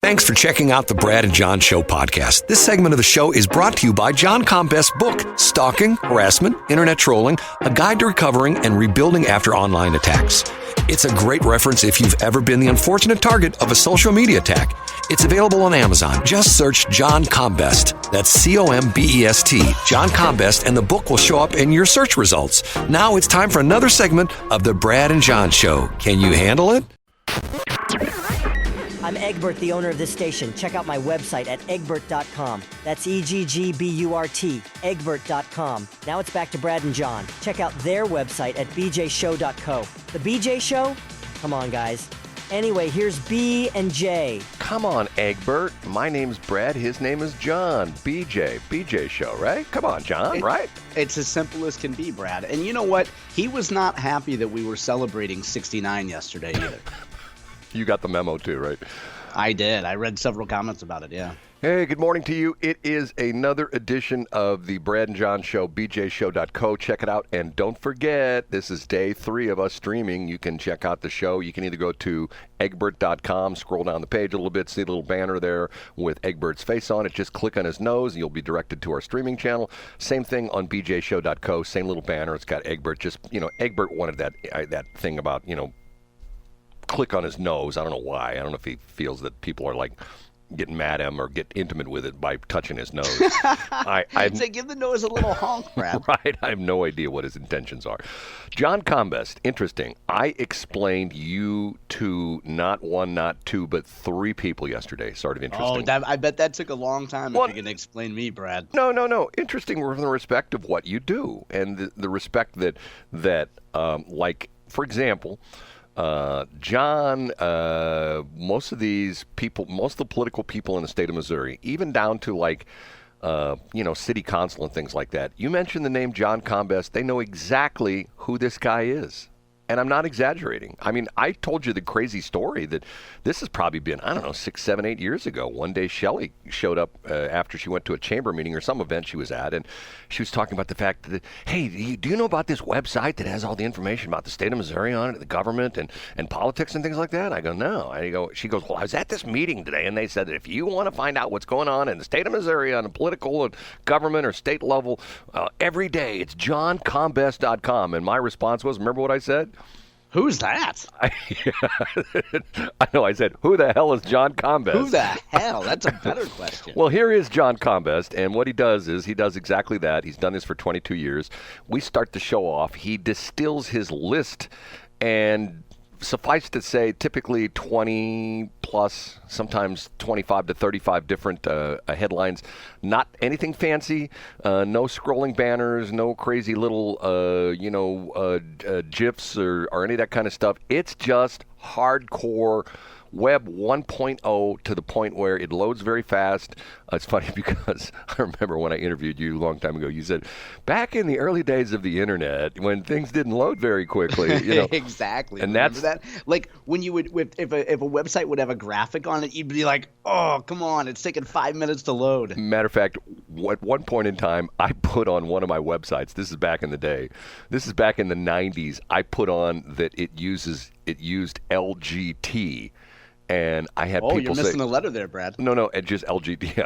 Thanks for checking out the Brad and John Show podcast. This segment of the show is brought to you by John Combest's book, Stalking, Harassment, Internet Trolling, A Guide to Recovering and Rebuilding After Online Attacks. It's a great reference if you've ever been the unfortunate target of a social media attack. It's available on Amazon. Just search John Combest. That's C-O-M-B-E-S-T, John Combest, and the book will show up in your search results. Now it's time for another segment of the Brad and John Show. Can you handle it? I'm Egbert, the owner of this station. Check out my website at egbert.com. That's E-G-G-B-U-R-T, egbert.com. Now it's back to Brad and John. Check out their website at bjshow.co. The BJ Show? Come on, guys. Anyway, here's B and J. Come on, Egbert. My name's Brad. His name is John. BJ Show, right? Come on, John, right? It's as simple as can be, Brad. And you know what? He was not happy that we were celebrating 69 yesterday either. You got the memo too, right? I did. I read several comments about it, yeah. Hey, good morning to you. It is another edition of the Brad and John Show, bjshow.co. Check it out. And don't forget, this is day 3 of us streaming. You can check out the show. You can either go to egbert.com, scroll down the page a little bit, see a little banner there with Egbert's face on it. Just click on his nose, and you'll be directed to our streaming channel. Same thing on bjshow.co, same little banner. It's got Egbert. Just, Egbert wanted that thing about, click on his nose. I don't know why. I don't know if he feels that people are like getting mad at him or get intimate with it by touching his nose. I'd say give the nose a little honk, Brad. Right. I have no idea what his intentions are. John Combest, interesting. I explained you to not one, not two, but 3 people yesterday. Sort of interesting. Oh, I bet that took a long time if you're going to explain me, Brad. No. Interesting from the respect of what you do and the respect that like, for example, John, most of the political people in the state of Missouri, even down to like, city council and things like that, you mention the name John Combest, they know exactly who this guy is. And I'm not exaggerating. I mean, I told you the crazy story that this has probably been, 6, 7, 8 years ago. One day, Shelley showed up after she went to a chamber meeting or some event she was at, and she was talking about the fact that, hey, do you know about this website that has all the information about the state of Missouri on it, the government and politics and things like that? I go, no. She goes, well, I was at this meeting today, and they said that if you want to find out what's going on in the state of Missouri on a political and government or state level, every day it's johncombest.com. And my response was, remember what I said? Who's that? I know. I said, who the hell is John Combest? Who the hell? That's a better question. Well, here is John Combest, and what he does is he does exactly that. He's done this for 22 years. We start the show off. He distills his list, and suffice to say, typically 20 plus, sometimes 25 to 35 different headlines. Not anything fancy, no scrolling banners, no crazy little, GIFs or any of that kind of stuff. It's just hardcore Web 1.0 to the point where it loads very fast. It's funny because I remember when I interviewed you a long time ago, you said, back in the early days of the internet, when things didn't load very quickly. Exactly. And remember that? Like when you would, if a website would have a graphic on it, you'd be like, oh, come on, it's taking 5 minutes to load. Matter of fact, at one point in time, I put on one of my websites, this is back in the day, this is back in the 90s, I put on that it used LGT. And I had people say... Oh, you're missing a letter there, Brad. No, just LGBT.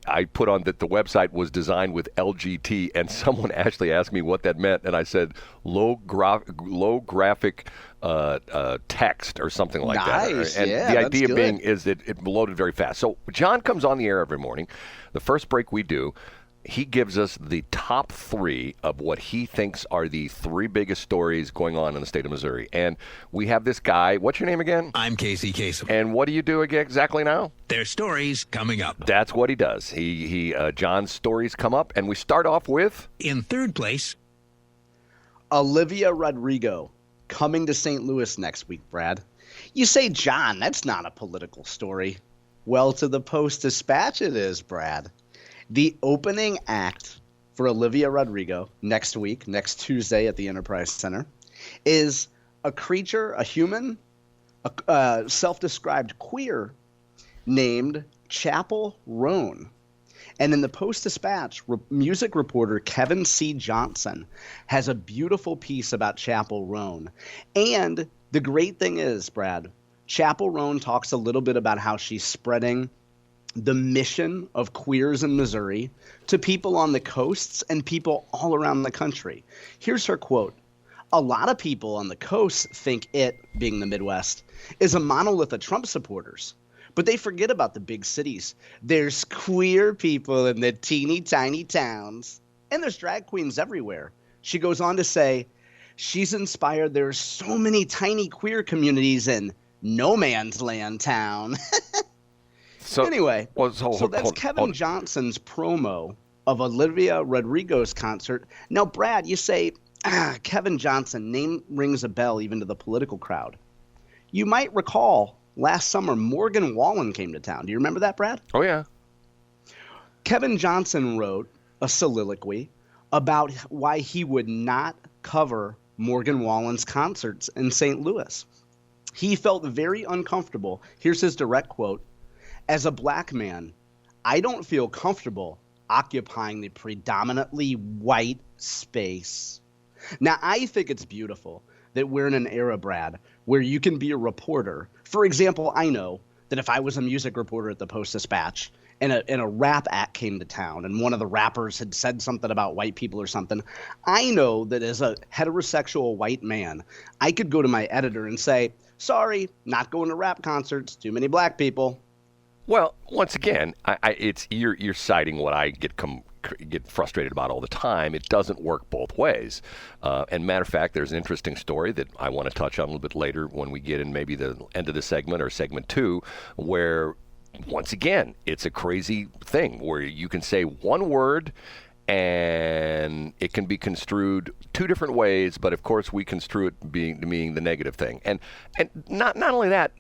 I put on that the website was designed with LGT, and someone actually asked me what that meant, and I said low graphic text or something like that. Nice, and yeah, the idea that's being good. is that it loaded very fast. So John comes on the air every morning. The first break we do, he gives us the top 3 of what he thinks are the 3 biggest stories going on in the state of Missouri. And we have this guy. What's your name again? I'm Casey Kasem. And what do you do again exactly now? There's stories coming up. That's what he does. John's stories come up, and we start off with... In third place, Olivia Rodrigo coming to St. Louis next week, Brad. You say, John, that's not a political story. Well, to the Post-Dispatch it is, Brad. The opening act for Olivia Rodrigo next week, next Tuesday at the Enterprise Center, is a human, a self-described queer named Chapel Roan. And in the Post-Dispatch, music reporter Kevin C. Johnson has a beautiful piece about Chapel Roan. And the great thing is, Brad, Chapel Roan talks a little bit about how she's spreading the mission of queers in Missouri to people on the coasts and people all around the country. Here's her quote. A lot of people on the coast think it, being the Midwest, is a monolith of Trump supporters. But they forget about the big cities. There's queer people in the teeny tiny towns. And there's drag queens everywhere. She goes on to say, she's inspired. There's so many tiny queer communities in no man's land town. So anyway, so that's Kevin Johnson's promo of Olivia Rodrigo's concert. Now, Brad, you say, Kevin Johnson, name rings a bell even to the political crowd. You might recall last summer, Morgan Wallen came to town. Do you remember that, Brad? Oh, yeah. Kevin Johnson wrote a soliloquy about why he would not cover Morgan Wallen's concerts in St. Louis. He felt very uncomfortable. Here's his direct quote. As a black man, I don't feel comfortable occupying the predominantly white space. Now, I think it's beautiful that we're in an era, Brad, where you can be a reporter. For example, I know that if I was a music reporter at the Post-Dispatch and a rap act came to town and one of the rappers had said something about white people or something, I know that as a heterosexual white man, I could go to my editor and say, sorry, not going to rap concerts, too many black people. Well, once again, it's you're citing what I get frustrated about all the time. It doesn't work both ways. And matter of fact, there's an interesting story that I want to touch on a little bit later when we get in maybe the end of the segment or segment 2, where once again, it's a crazy thing where you can say one word and it can be construed 2 different ways, but of course we construe it being the negative thing. And not only that,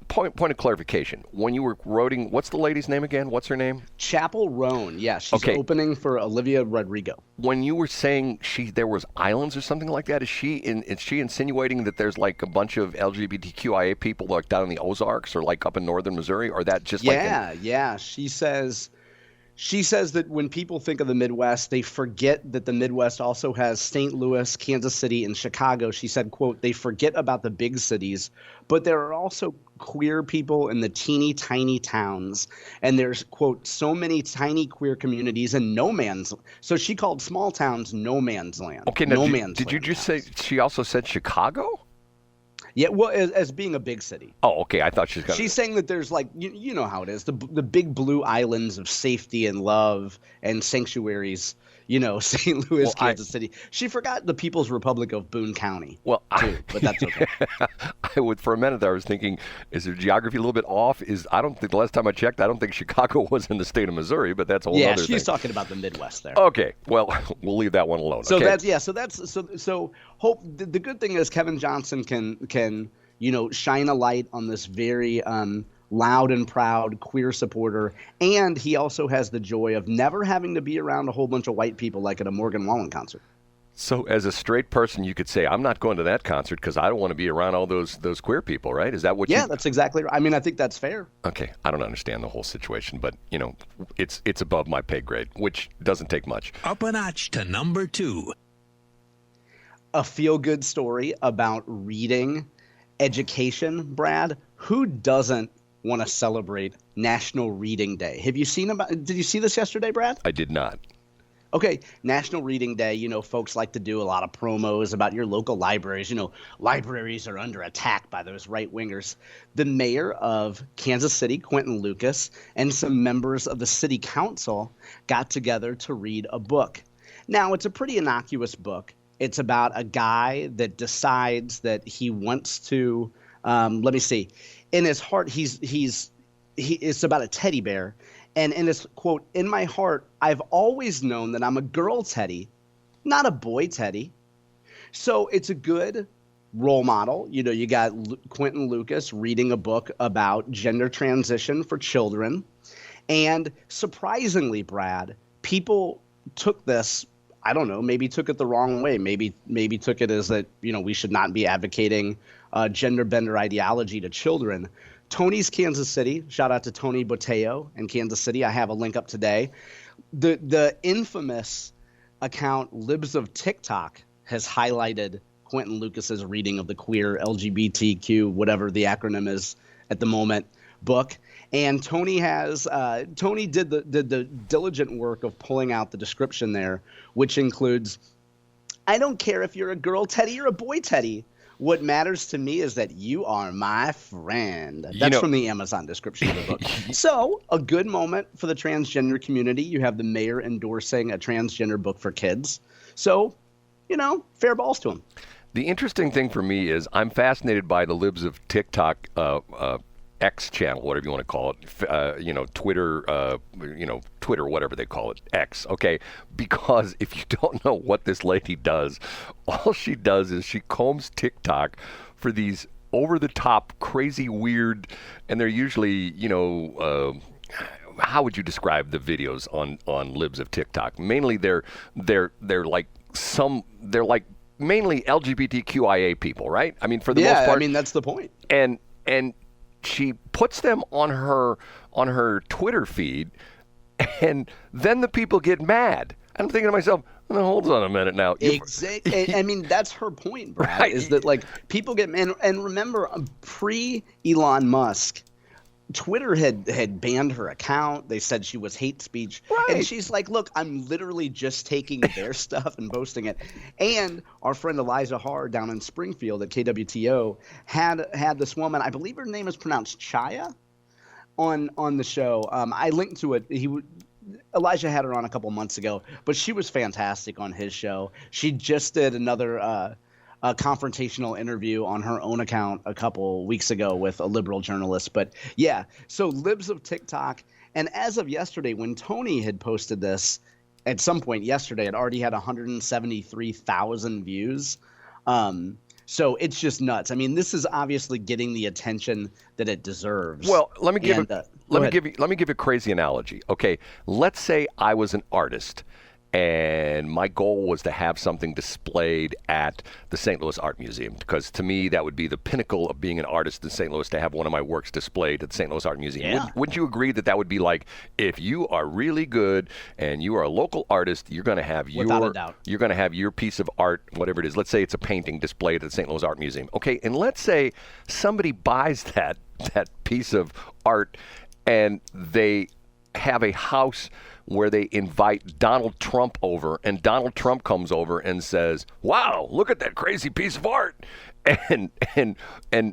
point of clarification. When you were writing, what's the lady's name again? What's her name? Chapel Roan. Yeah, she's opening for Olivia Rodrigo. When you were saying there was islands or something like that, is she insinuating that there's like a bunch of LGBTQIA people like down in the Ozarks or like up in northern Missouri, or that just yeah. She says that when people think of the Midwest, they forget that the Midwest also has St. Louis, Kansas City, and Chicago. She said, quote, they forget about the big cities, but there are also queer people in the teeny tiny towns. And there's, quote, so many tiny queer communities in no man's. So she called small towns no man's land. Okay, now did you just say she also said Chicago? Yeah, well, as being a big city. Oh, okay. I thought she's saying that there's like, you know how it is, the big blue islands of safety and love and sanctuaries, St. Louis, Kansas City. She forgot the People's Republic of Boone County, but that's okay. For a minute there, I was thinking, is their geography a little bit off? I don't think the last time I checked, I don't think Chicago was in the state of Missouri, but that's a whole other thing. Yeah, she's talking about the Midwest there. Okay, well, we'll leave that one alone. So okay? So hope the good thing is Kevin Johnson can shine a light on this very loud and proud queer supporter, and he also has the joy of never having to be around a whole bunch of white people like at a Morgan Wallen concert. So as a straight person, you could say, I'm not going to that concert because I don't want to be around all those queer people, right? Is that what Yeah, that's exactly right. I mean, I think that's fair. Okay, I don't understand the whole situation, but, it's above my pay grade, which doesn't take much. Up a notch to number 2. A feel-good story about reading education, Brad. Who doesn't want to celebrate National Reading Day? Did you see this yesterday, Brad? I did not. Okay, National Reading Day, folks like to do a lot of promos about your local libraries. Libraries are under attack by those right-wingers. The mayor of Kansas City, Quentin Lucas, and some members of the city council got together to read a book. Now, it's a pretty innocuous book. It's about a guy that decides that he wants to, let me see, in his heart, it's about a teddy bear. And in this quote, in my heart, I've always known that I'm a girl teddy, not a boy teddy. So it's a good role model. You got Quentin Lucas reading a book about gender transition for children. And surprisingly, Brad, people took this, I don't know, maybe took it the wrong way. Maybe took it as that, we should not be advocating gender bender ideology to children. Tony's Kansas City, shout out to Tony Boteo in Kansas City. I have a link up today. The infamous account Libs of TikTok has highlighted Quentin Lucas's reading of the queer LGBTQ, whatever the acronym is at the moment, book. And Tony did the diligent work of pulling out the description there, which includes, I don't care if you're a girl Teddy or a boy Teddy. What matters to me is that you are my friend. That's from the Amazon description of the book. So, a good moment for the transgender community. You have the mayor endorsing a transgender book for kids. So, fair balls to him. The interesting thing for me is I'm fascinated by the Libs of TikTok X channel, whatever you want to call it, Twitter, Twitter, whatever they call it, X, okay? Because if you don't know what this lady does, all she does is she combs TikTok for these over-the-top, crazy, weird, and they're usually, how would you describe the videos on Libs of TikTok? Mainly they're like mainly LGBTQIA people, right? I mean, for the most part. Yeah, I mean, that's the point. And she puts them on her Twitter feed, and then the people get mad. I'm thinking to myself, hold on a minute now. Exactly. I mean, that's her point, Brad, right. Is that like people get mad. And remember, pre-Elon Musk, Twitter had banned her account. They said she was hate speech. Right. And she's like, look, I'm literally just taking their stuff and posting it. And our friend Elijah Haar down in Springfield at KWTO had this woman, I believe her name is pronounced Chaya, on the show. I linked to it. Elijah had her on a couple months ago, but she was fantastic on his show. She just did another a confrontational interview on her own account a couple weeks ago with a liberal journalist. But yeah, so Libs of TikTok. And as of yesterday, when Tony had posted this, at some point yesterday, it already had 173,000 views. So it's just nuts. I mean, this is obviously getting the attention that it deserves. Well, let me give a crazy analogy. Okay, let's say I was an artist, and my goal was to have something displayed at the St. Louis Art Museum, because to me that would be the pinnacle of being an artist in St. Louis, to have one of my works displayed at the St. Louis Art Museum. Yeah. Wouldn't you agree that would be like, if you are really good and you are a local artist, you're going to have your piece of art, whatever it is. Let's say it's a painting displayed at the St. Louis Art Museum. Okay, and let's say somebody buys that piece of art and they have a house where they invite Donald Trump over, and Donald Trump comes over and says, wow, look at that crazy piece of art. And in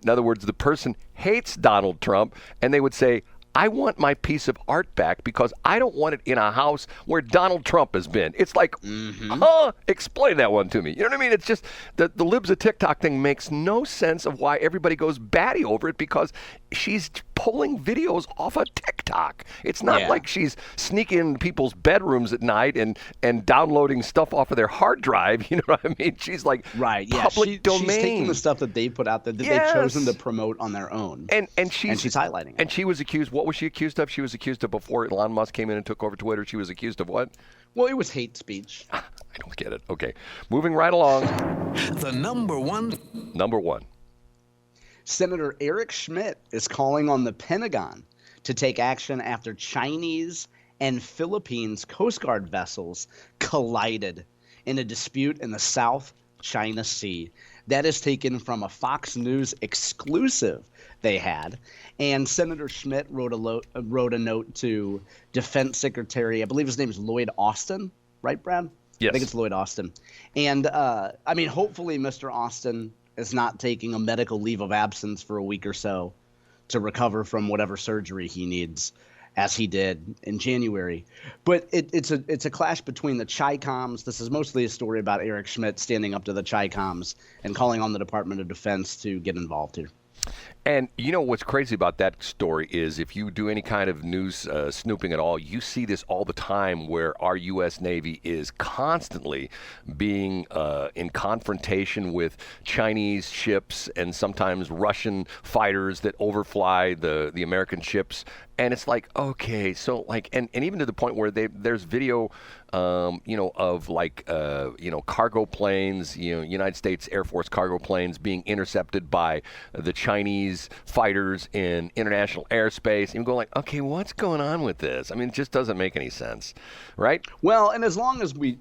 other words, the person hates Donald Trump, and they would say, I want my piece of art back because I don't want it in a house where Donald Trump has been. It's like, explain that one to me. You know what I mean? It's just the Libs of TikTok thing makes no sense of why everybody goes batty over it, because she's pulling videos off of TikTok. It's not like she's sneaking in people's bedrooms at night and downloading stuff off of their hard drive. You know what I mean? She's like public domain. She's taking the stuff that they put out there that they've chosen to promote on their own. And she's highlighting it. And she was accused, what was she accused of? She was accused of, before Elon Musk came in and took over Twitter, she was accused of what? Well, it was hate speech. I don't get it. Okay. Moving right along. The number one. Senator Eric Schmidt is calling on the Pentagon to take action after Chinese and Philippines Coast Guard vessels collided in a dispute in the South China Sea. That is taken from a Fox News exclusive they had. And Senator Schmidt wrote a note to Defense Secretary, I believe his name is Lloyd Austin, right, Brad? Yes. I think it's Lloyd Austin. And, I mean, hopefully Mr. Austin is not taking a medical leave of absence for a week or so to recover from whatever surgery he needs, as he did in January. But it's a clash between the Chi-Coms. This is mostly a story about Eric Schmidt standing up to the Chi-Coms and calling on the Department of Defense to get involved here. And you know what's crazy about that story is, if you do any kind of news snooping at all, you see this all the time, where our U.S. Navy is constantly being in confrontation with Chinese ships and sometimes Russian fighters that overfly the American ships. And it's like, okay, so like, and even to the point where there's video, of like, cargo planes, United States Air Force cargo planes being intercepted by the Chinese fighters in international airspace. And you're going like, okay, what's going on with this? I mean, it just doesn't make any sense, right? Well, and as long as we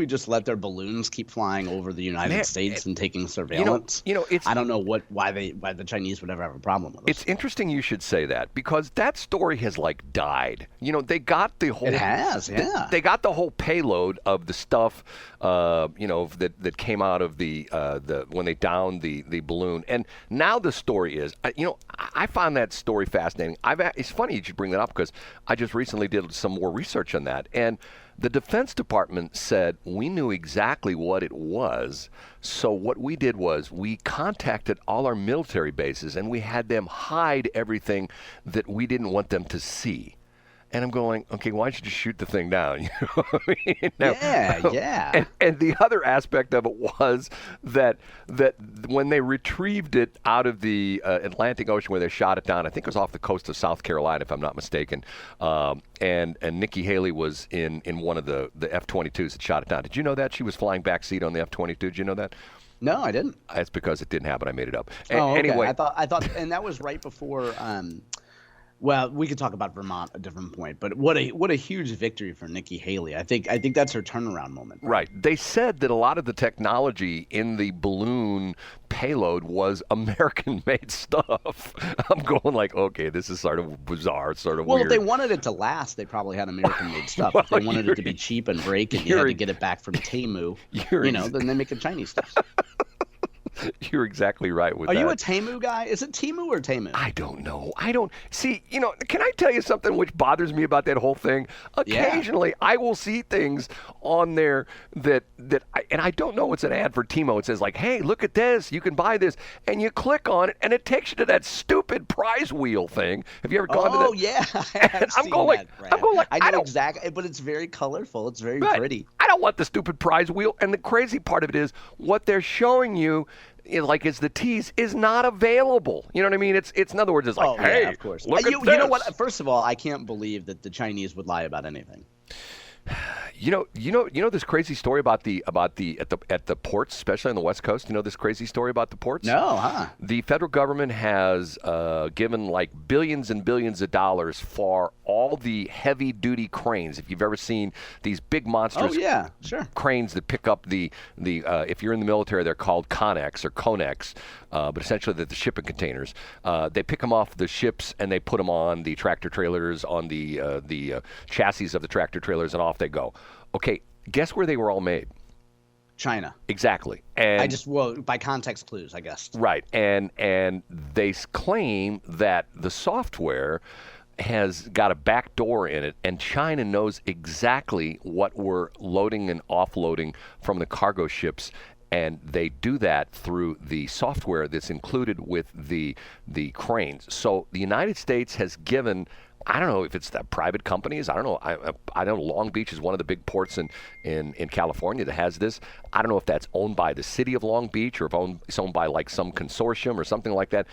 just let their balloons keep flying over the United States and taking surveillance, it's, I don't know why the Chinese would ever have a problem with us. It's interesting you should say that, because that story has like died. They got the whole. It has, yeah. They got the whole payload of the stuff, that came out of the when they downed the balloon, and now the story is, I found that story fascinating. It's funny you should bring that up, because I just recently did some more research on that, and the Defense Department said we knew exactly what it was. So what we did was we contacted all our military bases and we had them hide everything that we didn't want them to see. And I'm going, okay, why don't you just shoot the thing down? You know what I mean? Now, yeah. And the other aspect of it was that when they retrieved it out of the Atlantic Ocean, where they shot it down, I think it was off the coast of South Carolina, if I'm not mistaken. And Nikki Haley was in one of the F-22s that shot it down. Did you know that? She was flying backseat on the F-22. Did you know that? No, I didn't. That's because it didn't happen. I made it up. Okay. Anyway, I thought, and that was right before. Well, we could talk about Vermont at a different point, but what a huge victory for Nikki Haley. I think that's her turnaround moment. Right. They said that a lot of the technology in the balloon payload was American-made stuff. I'm going like, okay, this is sort of bizarre, sort of weird. Well, if they wanted it to last, they probably had American-made stuff. If they wanted it to be cheap and break, and you had to get it back from Temu, then they make the Chinese stuff. You're exactly right with that. Are you a Temu guy? Is it Temu or Temu? I don't know. I don't see. Can I tell you something which bothers me about that whole thing? Occasionally, I will see things on there and I don't know it's an ad for Temu. It says like, "Hey, look at this. You can buy this," and you click on it, and it takes you to that stupid prize wheel thing. Have you ever gone to that? Oh yeah, I'm going like, I know exactly, but it's very colorful. It's very pretty. I don't want the stupid prize wheel. And the crazy part of it is what they're showing you. Is the tease is not available. You know what I mean? It's in other words, it's like, hey, of course. Look at you this. You know what? First of all, I can't believe that the Chinese would lie about anything. You know this crazy story about the at the ports, especially on the West Coast. You know this crazy story about the ports? No, huh? The federal government has given like billions and billions of dollars for all the heavy-duty cranes. If you've ever seen these big monsters, cranes that pick up the if you're in the military, they're called Connex or Conex, but essentially they're the shipping containers. They pick them off the ships and they put them on the tractor trailers, on the chassis of the tractor trailers, and off they go. Okay, guess where they were all made? China. Exactly. And by context clues, I guess. Right. And they claim that the software has got a back door in it, and China knows exactly what we're loading and offloading from the cargo ships, and they do that through the software that's included with the cranes. So the United States has given, I don't know if it's the private companies. I don't know. I know Long Beach is one of the big ports in California that has this. I don't know if that's owned by the city of Long Beach or if it's owned by like some consortium or something like that.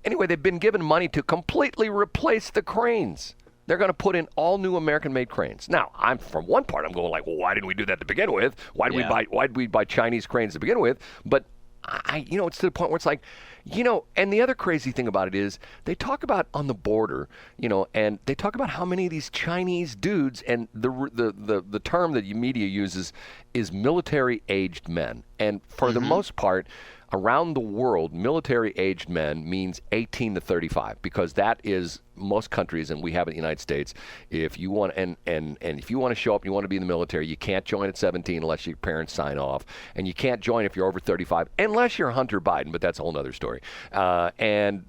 Anyway, they've been given money to completely replace the cranes. They're going to put in all new American-made cranes. Now, from one part, I'm going like, well, why didn't we do that to begin with? Why did we buy Chinese cranes to begin with? But it's to the point where it's like, and the other crazy thing about it is they talk about on the border, and they talk about how many of these Chinese dudes, and the term that the media uses is military-aged men. And for the most part, around the world, military-aged men means 18 to 35, because that is most countries, and we have it in the United States. If you want and if you want to show up, you want to be in the military, you can't join at 17 unless your parents sign off, and you can't join if you're over 35 unless you're Hunter Biden. But that's a whole other story. And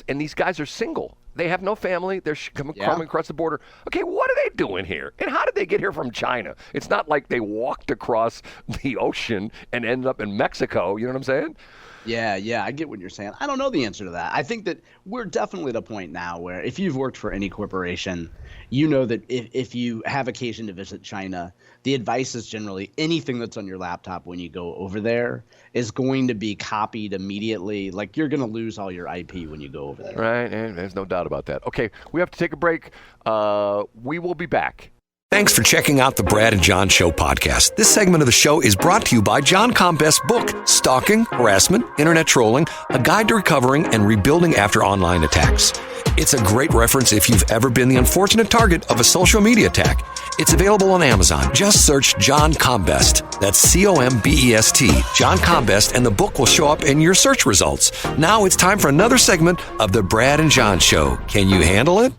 these guys are single. They have no family. They're coming across the border. Okay, what are they doing here? And how did they get here from China? It's not like they walked across the ocean and ended up in Mexico. You know what I'm saying? Yeah, I get what you're saying. I don't know the answer to that. I think that we're definitely at a point now where if you've worked for any corporation, you know that if you have occasion to visit China, the advice is generally anything that's on your laptop when you go over there is going to be copied immediately. Like you're going to lose all your IP when you go over there. Right, and there's no doubt about that. Okay, we have to take a break. We will be back. Thanks for checking out the Brad and John Show podcast. This segment of the show is brought to you by John Combest's book, Stalking, Harassment, Internet Trolling, A Guide to Recovering and Rebuilding After Online Attacks. It's a great reference if you've ever been the unfortunate target of a social media attack. It's available on Amazon. Just search John Combest. That's Combest, John Combest, and the book will show up in your search results. Now it's time for another segment of the Brad and John Show. Can you handle it?